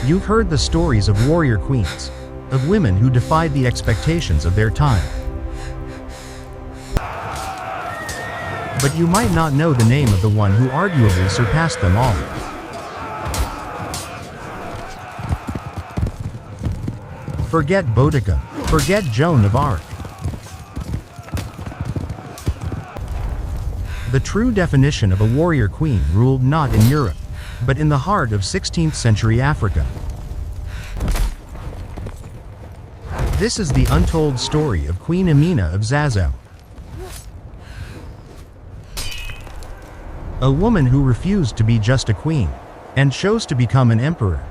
You've heard the stories of warrior queens, of women who defied the expectations of their time. But you might not know the name of the one who arguably surpassed them all. Forget Boudica. Forget Joan of Arc. The true definition of a warrior queen ruled not in Europe, but in the heart of 16th century Africa. This is the untold story of Queen Amina of Zazzau. A woman who refused to be just a queen, and chose to become an emperor.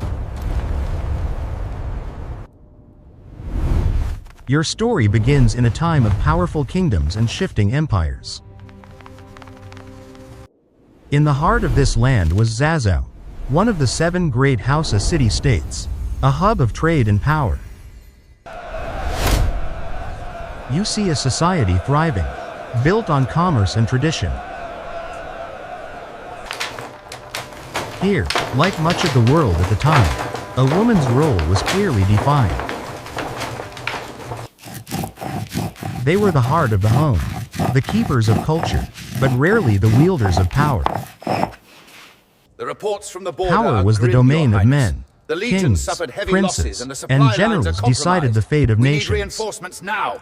Your story begins in a time of powerful kingdoms and shifting empires. In the heart of this land was Zazzau, one of the 7 great Hausa city-states, a hub of trade and power. You see a society thriving, built on commerce and tradition. Here, like much of the world at the time, a woman's role was clearly defined. They were the heart of the home, the keepers of culture, but rarely the wielders of power. The reports from the border Power was the domain of men. The legions Kings, suffered heavy princes, losses and the supply and lines are generals compromised. decided the fate of We need nations. reinforcements now.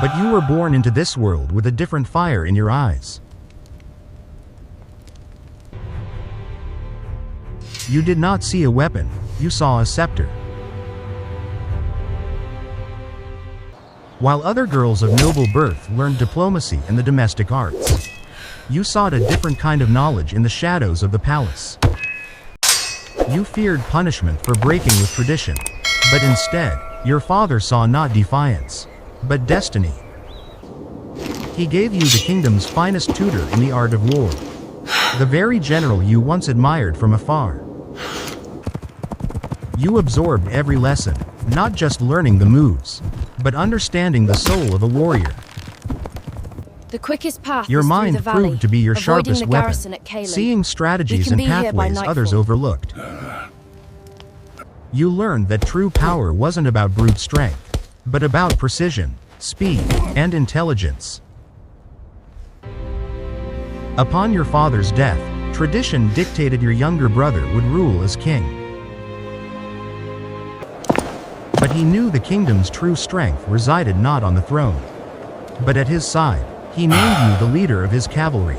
But you were born into this world with a different fire in your eyes. You did not see a weapon, you saw a scepter. While other girls of noble birth learned diplomacy and the domestic arts, you sought a different kind of knowledge in the shadows of the palace. You feared punishment for breaking with tradition, but instead, your father saw not defiance, but destiny. He gave you the kingdom's finest tutor in the art of war, the very general you once admired from afar. You absorbed every lesson, not just learning the moves, but understanding the soul of a warrior. The quickest path Your is through mind the valley, proved to be your avoiding sharpest the weapon, garrison at Cavalry. seeing strategies We can and be here by pathways others nightfall. overlooked. You learned that true power wasn't about brute strength, but about precision, speed, and intelligence. Upon your father's death, tradition dictated your younger brother would rule as king. But he knew the kingdom's true strength resided not on the throne, but at his side. He named you the leader of his cavalry.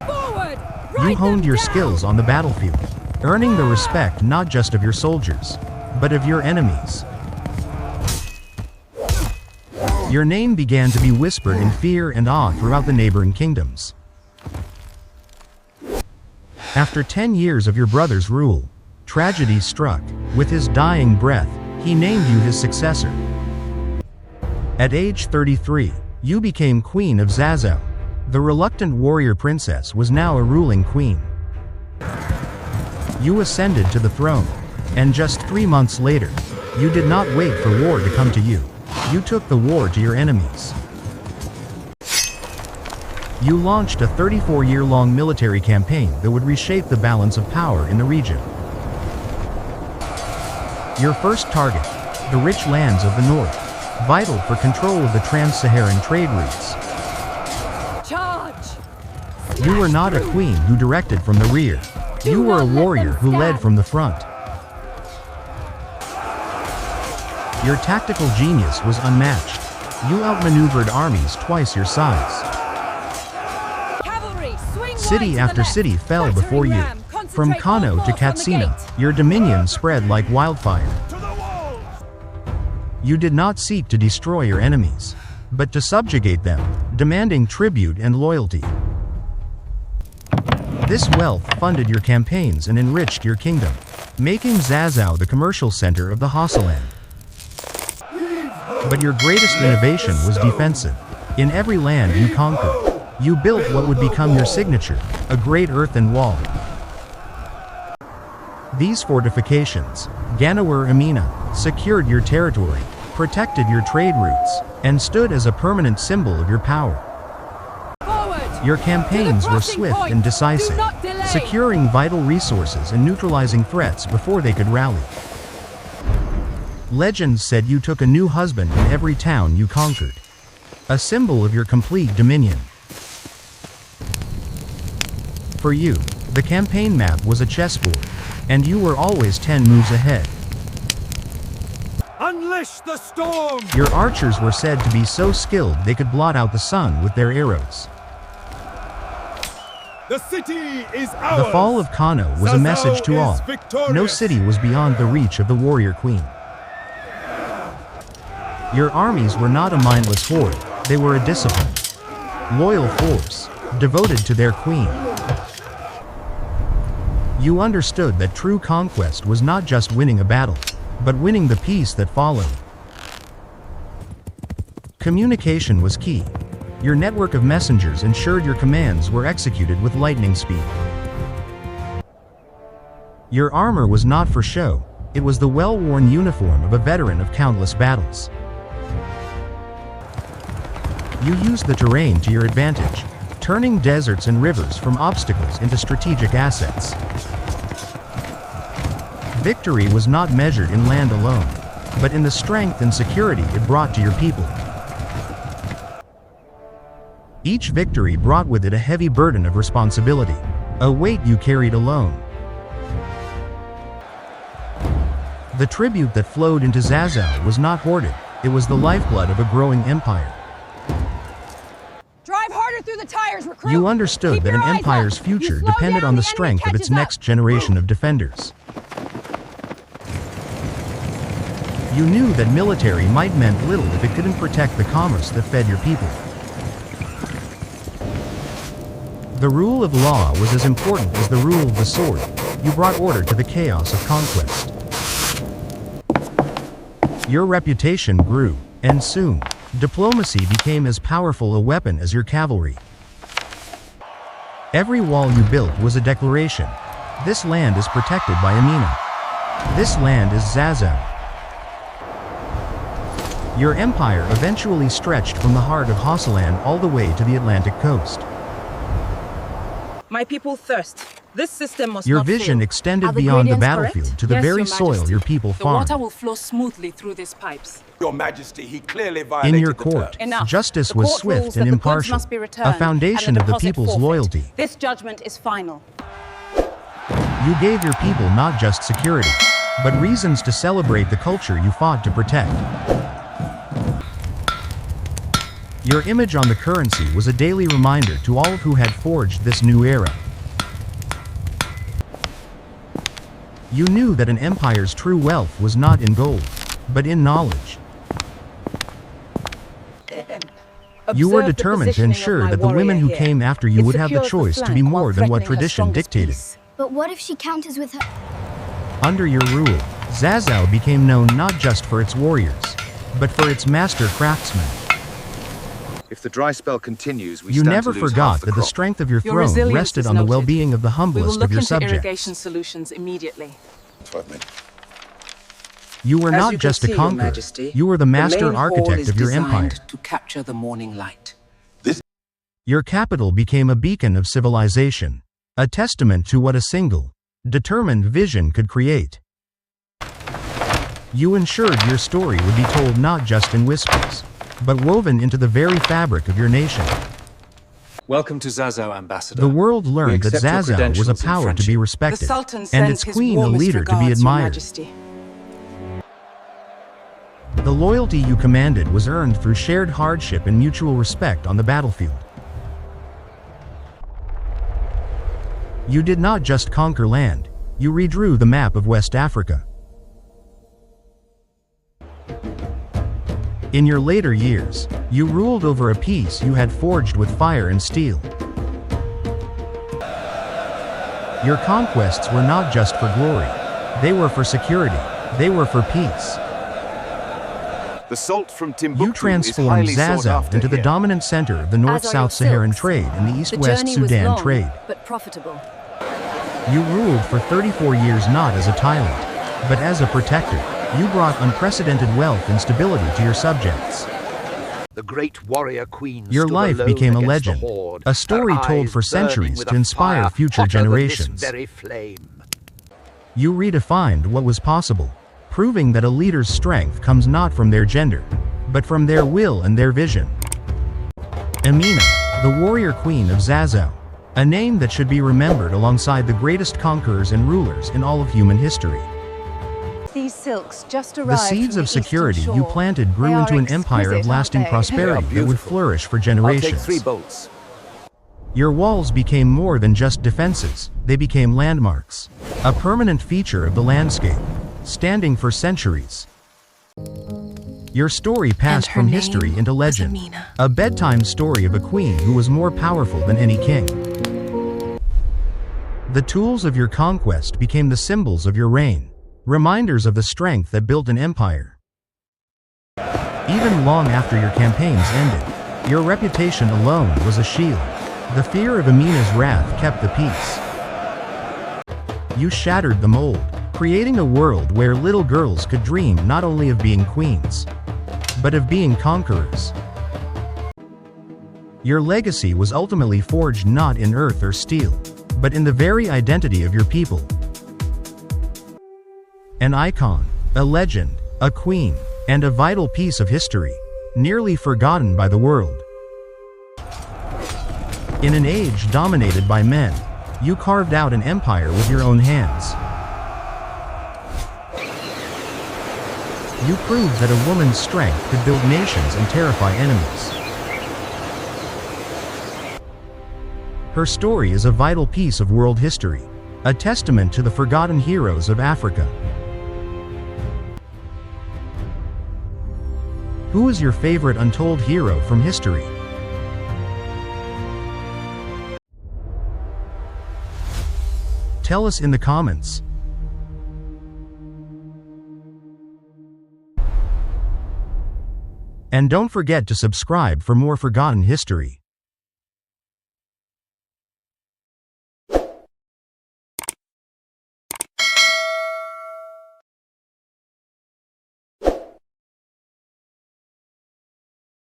Forward! You honed your skills on the battlefield, earning the respect not just of your soldiers, but of your enemies. Your name began to be whispered in fear and awe throughout the neighboring kingdoms. After 10 years of your brother's rule, tragedy struck. With his dying breath, he named you his successor. At age 33, you became Queen of Zazzau. The reluctant warrior princess was now a ruling queen. You ascended to the throne, and just 3 months later, you did not wait for war to come to you. You took the war to your enemies. You launched a 34-year-long military campaign that would reshape the balance of power in the region. Your first target, the rich lands of the north, vital for control of the trans-Saharan trade routes. Charge! You were not a queen who directed from the rear. You were a warrior who led from the front. Your tactical genius was unmatched. You outmaneuvered armies twice your size. Cavalry, swing City wide to after the left. city fell Battering before you. ram, From concentrate Kano all to force on the Katsina, gate. your dominion spread like wildfire. You did not seek to destroy your enemies, but to subjugate them, demanding tribute and loyalty. This wealth funded your campaigns and enriched your kingdom, making Zazzau the commercial center of the Hausaland. But your greatest innovation was defensive. In every land you conquered, you built what would become your signature, a great earthen wall. These fortifications, Ganuwar Amina, secured your territory, protected your trade routes, and stood as a permanent symbol of your power. Forward! Your campaigns To the were crossing swift point. and decisive, Do not delay. securing vital resources and neutralizing threats before they could rally. Legends said you took a new husband in every town you conquered, a symbol of your complete dominion. For you, the campaign map was a chessboard, and you were always 10 moves ahead. Unleash the storm! Your archers were said to be so skilled they could blot out the sun with their arrows. The city is ours! The fall of Kano was a message to all. No city was beyond the reach of the warrior queen. Your armies were not a mindless horde, they were a disciplined, loyal force, devoted to their queen. You understood that true conquest was not just winning a battle, but winning the peace that followed. Communication was key. Your network of messengers ensured your commands were executed with lightning speed. Your armor was not for show, it was the well-worn uniform of a veteran of countless battles. You used the terrain to your advantage, turning deserts and rivers from obstacles into strategic assets. Victory was not measured in land alone, but in the strength and security it brought to your people. Each victory brought with it a heavy burden of responsibility, a weight you carried alone. The tribute that flowed into Zazzau was not hoarded, it was the lifeblood of a growing empire. Drive harder through the tires, recruit! You understood that an empire's future depended on the strength of its next generation of defenders. You knew that military might meant little if it couldn't protect the commerce that fed your people. The rule of law was as important as the rule of the sword. You brought order to the chaos of conquest. Your reputation grew, and soon, diplomacy became as powerful a weapon as your cavalry. Every wall you built was a declaration. This land is protected by Amina. This land is Zazzau. Your empire eventually stretched from the heart of Hausaland all the way to the Atlantic coast. My people thirst. This system must Your not vision fail. extended Are the beyond the ingredients battlefield correct? to the Yes, very Your soil Majesty. your people The water farmed. will flow smoothly through these pipes. Your Majesty, he clearly violated In your the court, terms. Enough. justice The was court swift rules and that the goods impartial, must be a returned foundation and the of the deposit people's forfeit. loyalty. This judgment is final. You gave your people not just security, but reasons to celebrate the culture you fought to protect. Your image on the currency was a daily reminder to all who had forged this new era. You knew that an empire's true wealth was not in gold, but in knowledge. You were Observe the determined to positioning of ensure my that the women warrior who here. came after you It would have the secures choice to be flank more while than what threatening her tradition strongest dictated. piece. But what if she counters with her? Under your rule, Zazzau became known not just for its warriors, but for its master craftsmen. If the dry spell continues, we You stand never to lose forgot half the that the crop. strength of your Your throne resilience rested is on the noted. well-being of the We will humblest look of your into subjects. irrigation solutions immediately. You were As not you can just a see, Your conqueror, Majesty, you were the master main hall architect is of your empire. designed to capture the morning light. Your capital became a beacon of civilization, a testament to what a single, determined vision could create. You ensured your story would be told not just in whispers, but woven into the very fabric of your nation. Welcome to Zazzau, Ambassador. The world learned that accept your Zazzau was a credentials and power to friendship. be The respected, Sultan and sends its his queen a warmest leader to be regards, Your admired. Majesty. The loyalty you commanded was earned through shared hardship and mutual respect on the battlefield. You did not just conquer land, you redrew the map of West Africa. In your later years, you ruled over a peace you had forged with fire and steel. Your conquests were not just for glory, they were for security, they were for peace. The salt from Timbuktu You is transformed highly sought Zazzau after into the here. dominant center of the North-South As are your Saharan silks. trade and the The East-West journey was Sudan long, trade. but profitable. You ruled for 34 years not as a tyrant, but as a protector. You brought unprecedented wealth and stability to your subjects. The great warrior queen Your stood life alone became a against the legend, horde, a story her told eyes for burning centuries with to a inspire fire future hotter than this generations. very flame. You redefined what was possible, proving that a leader's strength comes not from their gender, but from their will and their vision. Amina, the warrior queen of Zazzau, a name that should be remembered alongside the greatest conquerors and rulers in all of human history. These silks just arrived The seeds from of the eastern security you shore. planted grew They into are an empire of exquisite, lasting aren't they? prosperity that would beautiful. flourish for I'll take generations. 3 bolts. Your walls became more than just defenses, they became landmarks. A permanent feature of the landscape, standing for centuries. Your story passed her from name history into was legend, Amina. a bedtime story of a queen who was more powerful than any king. The tools of your conquest became the symbols of your reign, reminders of the strength that built an empire. Even long after your campaigns ended, your reputation alone was a shield. The fear of Amina's wrath kept the peace. You shattered the mold, creating a world where little girls could dream not only of being queens, but of being conquerors. Your legacy was ultimately forged not in earth or steel, but in the very identity of your people. An icon, a legend, a queen, and a vital piece of history, nearly forgotten by the world. In an age dominated by men, you carved out an empire with your own hands. You proved that a woman's strength could build nations and terrify enemies. Her story is a vital piece of world history, a testament to the forgotten heroes of Africa. Who is your favorite untold hero from history? Tell us in the comments. And don't forget to subscribe for more forgotten history.